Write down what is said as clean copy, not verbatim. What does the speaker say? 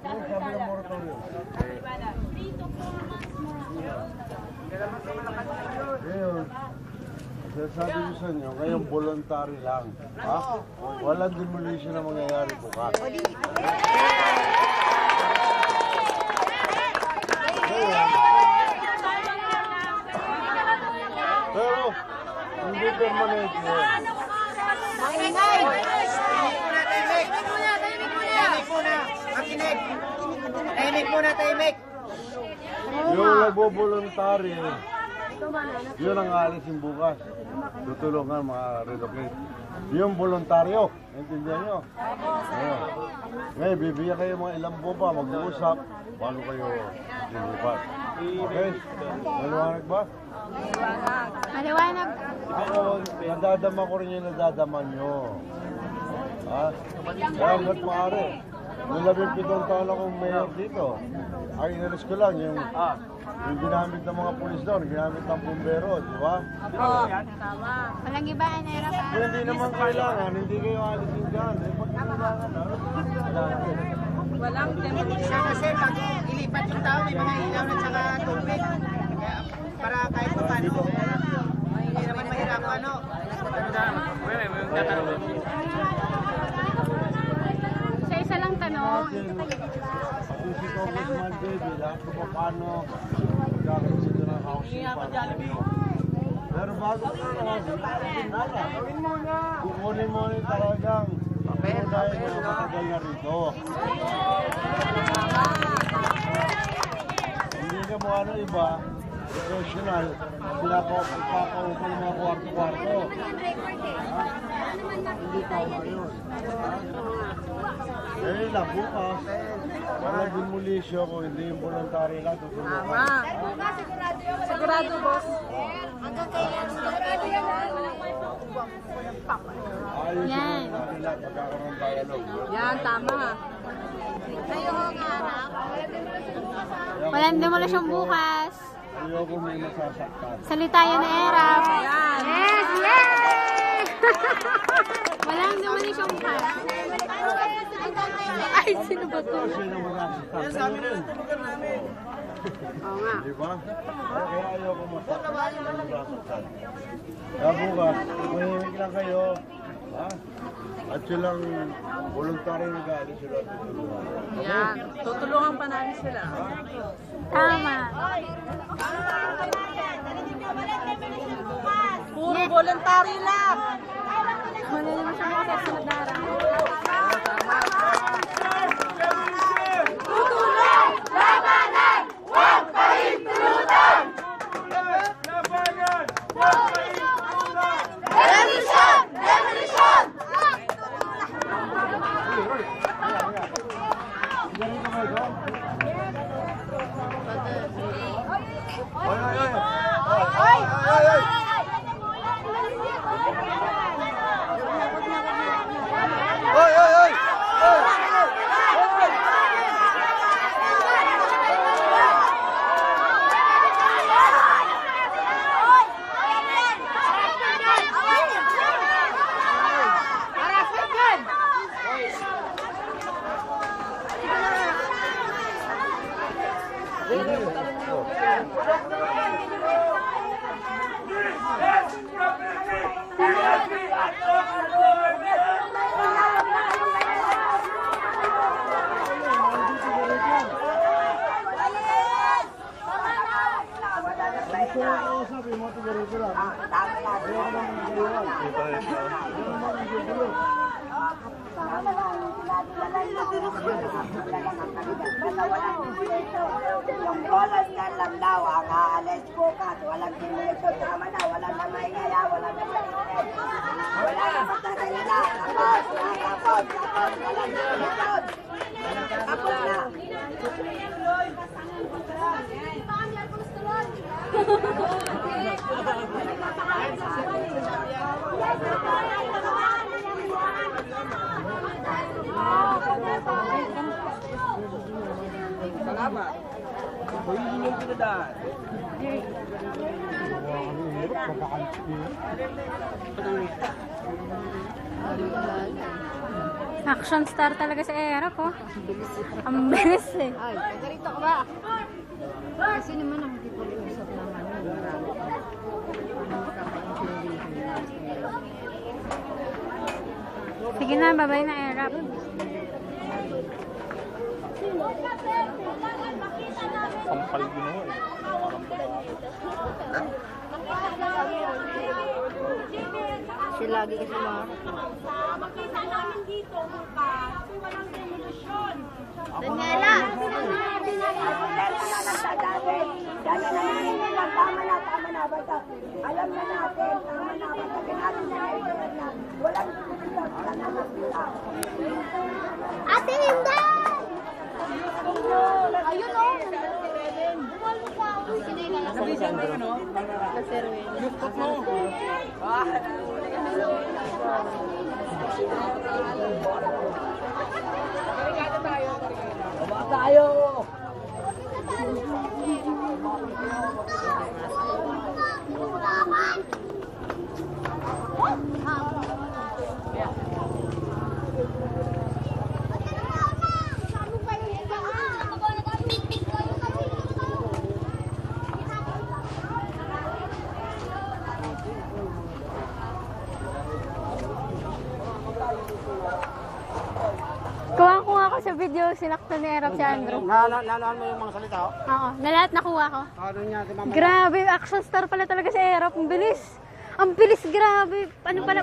sabi ng moratorium? Ngayon, sabi ko sa inyo, ngayon voluntary lang. Ha? Walang demolition na mangyayari bukas. Pero, hindi permanent yun. Tahimik. Yung nagbo-voluntary, yun ang aalisin bukas. Tutulungan relocate. Yung voluntaryo, intindihan nyo? Ngayon, bibigyan kayo mga ilang bomba, mag-uusap, bago kayo lilipat. Okay? Maliwanag ba? Maliwanag. Ako, nadadama ko rin yung nadadama nyo. Ha? Kaya hanggat maaari. Yung 17 taon akong mayor dito, ay inalis ko lang yung ginamit ng mga pulis doon, ginamit ng bumbero, di ba? Oo. Walang iba, Anera pa. Kung hindi naman kailangan, hindi kayo alisin dyan. Eh, pag kailangan, Walang demolition kasi pag ilipat yung tao, may mga ilaw at saka tubig. Kaya, para kahit pa paano, hindi naman mahirap ano. Sa isa lang tanong. Kung si Congressman Baby, lahat ko paano magkakaroon ng housing para pero bago ka gawin mo na. Kukunin mo na talagang dahil mo matagal na rito. Hindi ka mo ano iba, professional, sila ko pagpapaupo ng mga kwarto-kwarto. Hindi tama yun. Eh lang, bukas, walang demolisyon ko, hindi yung voluntary lang. Tama. Sigurado, boss. Ayos Yan. yung nila, pagkakaroon dialogue. Yan, tama. Walang demolisyon bukas. Ayoko may nasasaktan. Salita yan na Erap. Yan. Yes! Yay! Walang demolisyon bukas. Ay, sino ba to? Sino masasaktan? Oo nga. Di ba? Kaya ayoko masasaktan. Kaya bukas, mahimik lang kayo. Ha? At silang voluntary nag-aalis sila. Yan. Tutulungan pa namin sila. Tama. Puro voluntary lang. Wala naman siya mga kasunod na araw. Yung volunteer lang daw ang aalis bukas. Walang dinulisyon. Tama na. Walang na maingaya. Walang na maingay. Wala na patagay nila. Tapos. Walang dinulisyon. Tapos na. Salamat. Hindi yung pinadaan. Action star talaga si Erap, oh. Ang bilis eh. Ay, ganito ka ba? Kasi naman ang kipag-usap naman yun. Marami. Sige na, babay na Erap. Sampal ginawa eh. Siya lagi kasi mga... Makita namin dito bukas, walang revolusyon. Daniela! Dahil naman lang, tama na, basta alam na natin, tama na, basta natin na walang revolusyon, wala na makita. Ate Linda! Ayun o! Nabisan mo yun, no? Lukot mo. Baba tayo! Kuha ako sa video, sinakto ni Erap si Andrew. Nanahan mo yung mga salita, oh? Oo, na lahat nakuha ko. Ano niya, si Mama? Grabe, action star pala talaga si Erap. Ang bilis. Ang bilis, grabe. Ano pala?